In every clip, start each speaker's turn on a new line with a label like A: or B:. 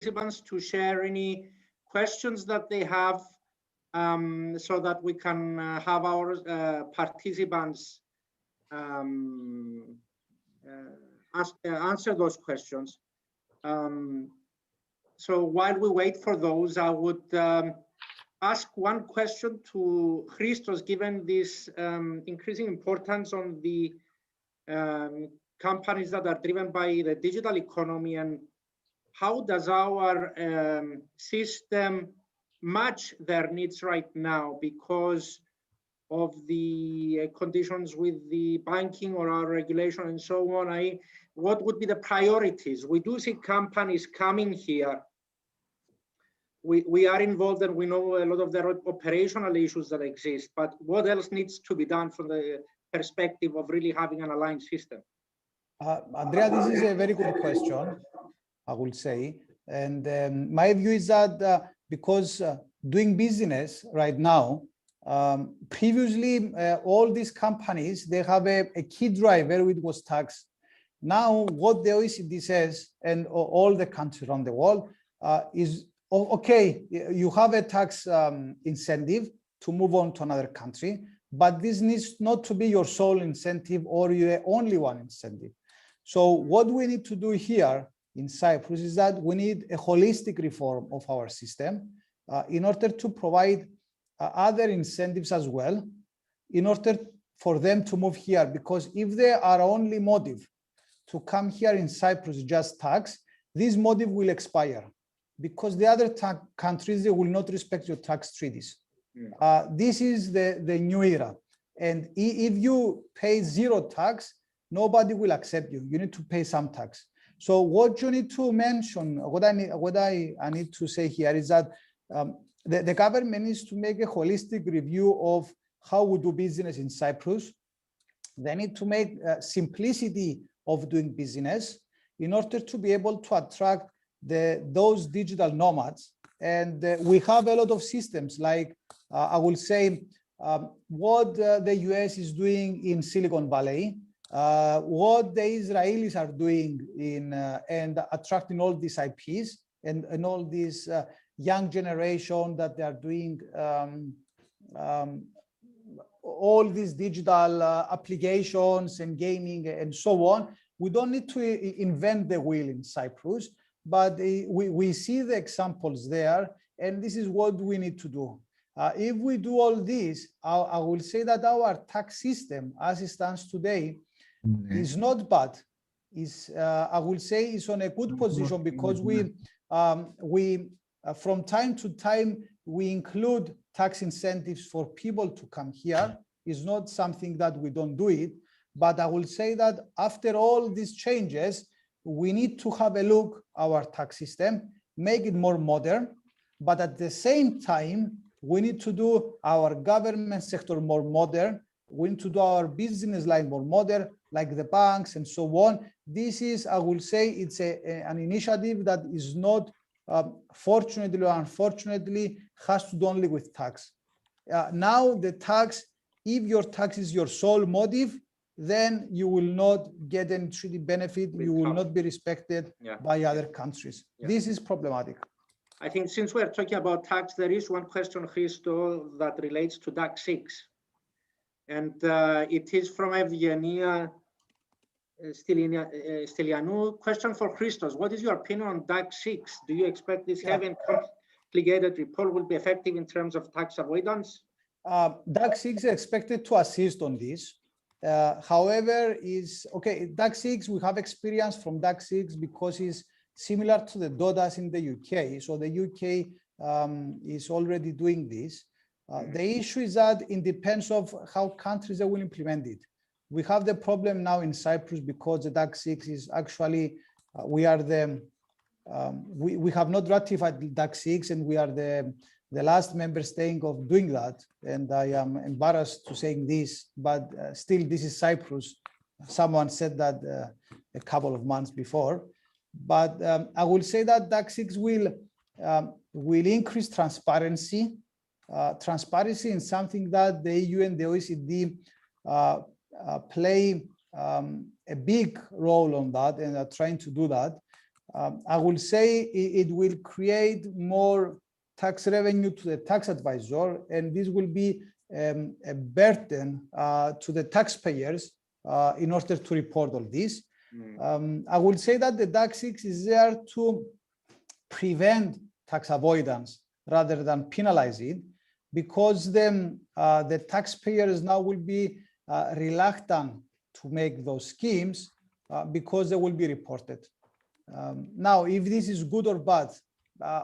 A: participants to share any questions that they have, so that we can have our participants answer those questions. So while we wait for those, I would ask one question to Christos, given this increasing importance on the companies that are driven by the digital economy, and how does our system match their needs right now because of the conditions with the banking or our regulation and so on? What would be the priorities? We do see companies coming here. We are involved and we know a lot of the operational issues that exist, but what else needs to be done from the perspective of really having an aligned system?
B: Andrea, this is a very good question, I will say. And my view is that because doing business right now, previously, all these companies, they have a key driver, which was tax. Now, what the OECD says, and all the countries around the world, is, okay, you have a tax incentive to move on to another country, but this needs not to be your sole incentive or your only one incentive. So what we need to do here in Cyprus is that we need a holistic reform of our system in order to provide other incentives as well, in order for them to move here. Because if they are only motive to come here in Cyprus just tax, this motive will expire, because the other countries, they will not respect your tax treaties. This is the new era. And if you pay zero tax, nobody will accept you. You need to pay some tax. So what you need to mention, what I need to say here is that the government needs to make a holistic review of how we do business in Cyprus. They need to make simplicity of doing business in order to be able to attract those digital nomads. And we have a lot of systems, like I will say what the US is doing in Silicon Valley, what the Israelis are doing in and attracting all these IPs and all these young generation that they are doing all these digital applications and gaming and so on. We don't need to invent the wheel in Cyprus, but we see the examples there, and this is what we need to do. If we do all this, I will say that our tax system, as it stands today, is not bad. I will say it's on a good position, because we from time to time, we include tax incentives for people to come here. It's not something that we don't do it, but I will say that after all these changes, we need to have a look our tax system, make it more modern, but at the same time, we need to do our government sector more modern. We need to do our business line more modern, like the banks and so on. This is, I will say, it's an initiative that is not, fortunately or unfortunately, has to do only with tax. Now the tax, if your tax is your sole motive, then you will not get any treaty benefit. You will not be respected by other countries. This is problematic.
A: I think since we're talking about tax, there is one question, Christo, that relates to DAX 6. And it is from Evgenia Stelianou. Question for Christos: what is your opinion on DAX 6? Do you expect this heavy and complicated report will be effective in terms of tax avoidance?
B: DAX 6 is expected to assist on this. However, DAX 6, we have experience from DAX 6 because it's similar to the DODAS in the UK. So the UK is already doing this. The issue is that it depends of how countries will implement it. We have the problem now in Cyprus because the DAX 6 is actually, we have not ratified the DAX 6, and we are the last member state of doing that. And I am embarrassed to saying this, but still this is Cyprus. Someone said that a couple of months before. But I will say that DAX 6 will increase transparency. Transparency is something that the EU and the OECD play a big role on that, and are trying to do that. I will say it will create more tax revenue to the tax advisor, and this will be a burden to the taxpayers in order to report all this. I will say that the DAC 6 is there to prevent tax avoidance rather than penalize it, because the taxpayers now will be reluctant to make those schemes because they will be reported. Now, if this is good or bad,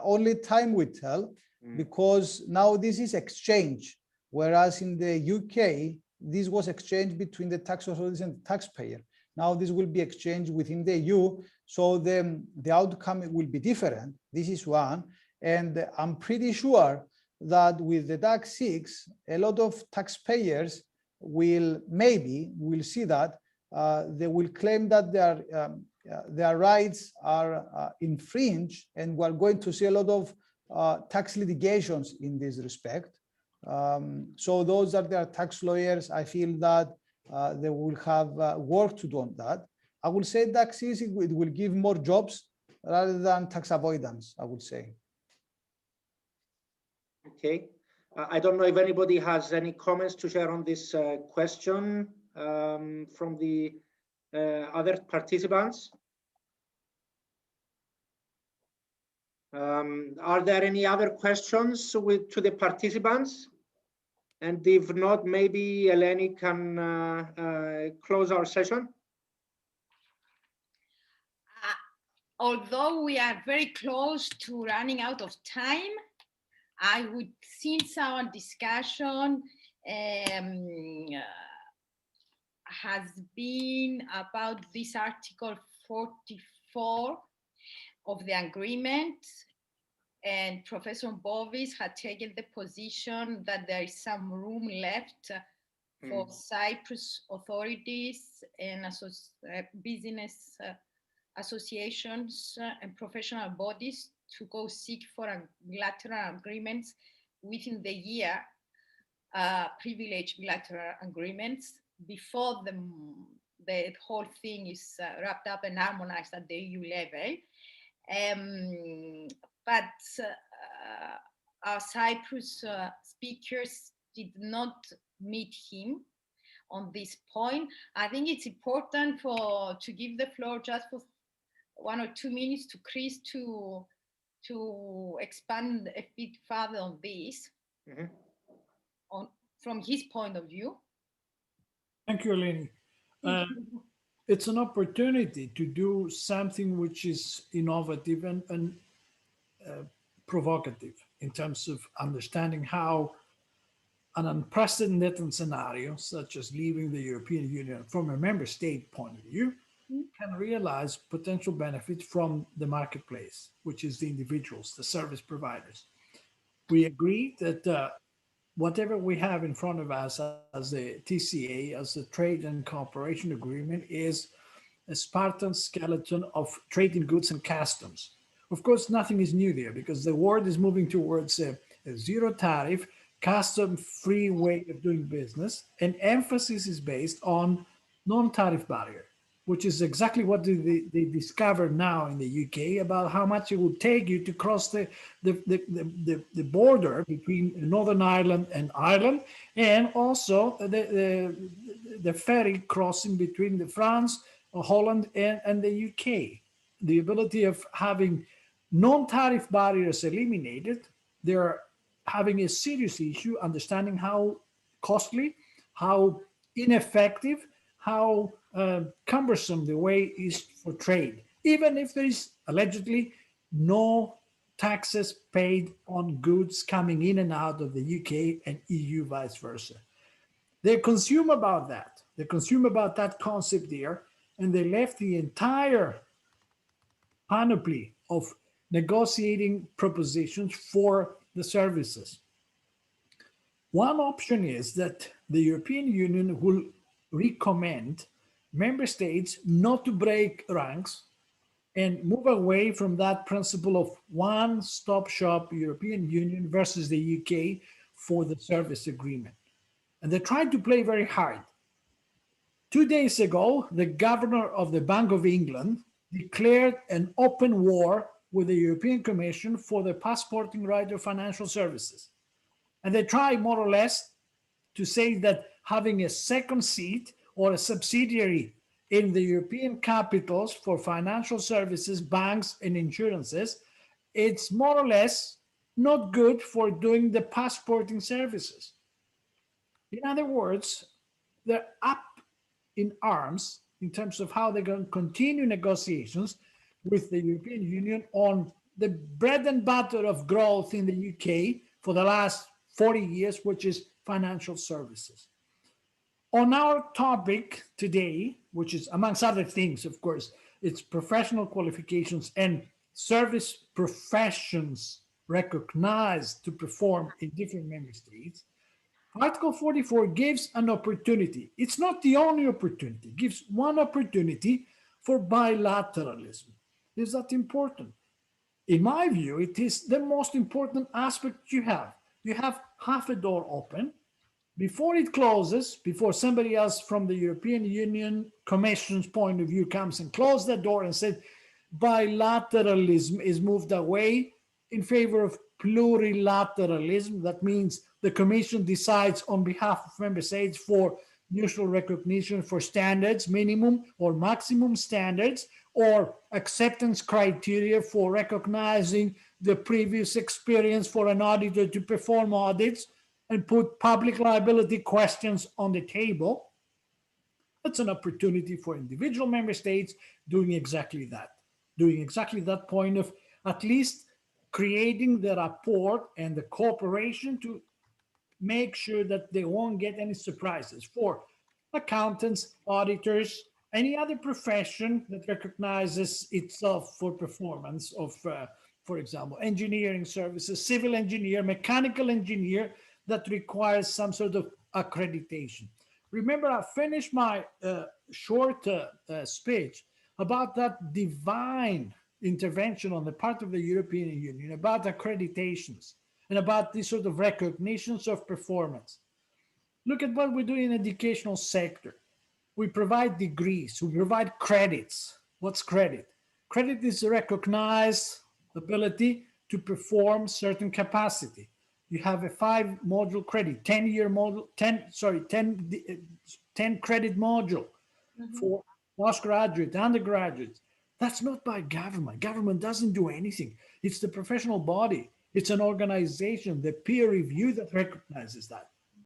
B: only time will tell, because now this is exchange, whereas in the UK, this was exchange between the tax authorities and the taxpayer. Now this will be exchanged within the EU, so the outcome will be different. This is one, and I'm pretty sure that with the DAC 6, a lot of taxpayers will see that they will claim that their rights are infringed, and we're going to see a lot of tax litigations in this respect. So those are their tax lawyers. I feel that they will have work to do on that. I will say DAC 6, it will give more jobs rather than tax avoidance, I would say.
A: Okay. I don't know if anybody has any comments to share on this question from the other participants. Are there any other questions to the participants? And if not, maybe Eleni can close our session.
C: Although we are very close to running out of time, I would, since our discussion has been about this Article 44 of the agreement, and Professor Bovis had taken the position that there is some room left for Cyprus authorities and business associations and professional bodies to go seek for bilateral agreements within the year, privileged bilateral agreements, before the whole thing is wrapped up and harmonized at the EU level. But our Cyprus speakers did not meet him on this point. I think it's important to give the floor just for 1 or 2 minutes to Chris to expand a bit further on this, from his point of view.
D: Thank you, Eleni. It's an opportunity to do something which is innovative and provocative in terms of understanding how an unprecedented scenario, such as leaving the European Union from a member state point of view, can realize potential benefits from the marketplace, which is the individuals, the service providers. We agree that whatever we have in front of us as the TCA, as the Trade and Cooperation Agreement, is a Spartan skeleton of trade in goods and customs. Of course, nothing is new there because the world is moving towards a zero tariff, custom-free way of doing business, and emphasis is based on non-tariff barrier, which is exactly what they discover now in the UK about how much it would take you to cross the border between Northern Ireland and Ireland, and also the ferry crossing between France, Holland, and the UK. The ability of having non-tariff barriers eliminated, they're having a serious issue understanding how costly, how ineffective, how cumbersome the way is for trade, even if there is allegedly no taxes paid on goods coming in and out of the UK and EU, vice versa. They consume about that. They consume about that concept there, and they left the entire panoply of negotiating propositions for the services. One option is that the European Union will recommend member states not to break ranks and move away from that principle of one-stop shop European Union versus the UK for the service agreement. And they tried to play very hard. 2 days ago, the governor of the Bank of England declared an open war with the European Commission for the passporting right of financial services. And they try more or less to say that having a second seat or a subsidiary in the European capitals for financial services, banks, and insurances, it's more or less not good for doing the passporting services. In other words, they're up in arms in terms of how they're going to continue negotiations with the European Union on the bread and butter of growth in the UK for the last 40 years, which is financial services. On our topic today, which is amongst other things, of course, it's professional qualifications and service professions recognized to perform in different member states, Article 44 gives an opportunity. It's not the only opportunity. It gives one opportunity for bilateralism. Is that important? In my view, it is the most important aspect you have. You have half a door open. Before it closes, before somebody else from the European Union Commission's point of view comes and closes the door and says bilateralism is moved away in favor of plurilateralism. That means the Commission decides on behalf of member states for mutual recognition for standards, minimum or maximum standards, or acceptance criteria for recognizing the previous experience for an auditor to perform audits, and put public liability questions on the table. That's an opportunity for individual member states doing exactly that point of at least creating the rapport and the cooperation to make sure that they won't get any surprises for accountants, auditors, any other profession that recognizes itself for performance of, for example, engineering services, civil engineer, mechanical engineer, that requires some sort of accreditation. Remember, I finished my short speech about that divine intervention on the part of the European Union, about accreditations, and about these sort of recognitions of performance. Look at what we do in the educational sector. We provide degrees, we provide credits. What's credit? Credit is a recognized ability to perform certain capacity. You have a 5-module credit, 10-year module, 10 credit module for postgraduate, undergraduates. That's not by government. Government doesn't do anything. It's the professional body. It's an organization, the peer review that recognizes that.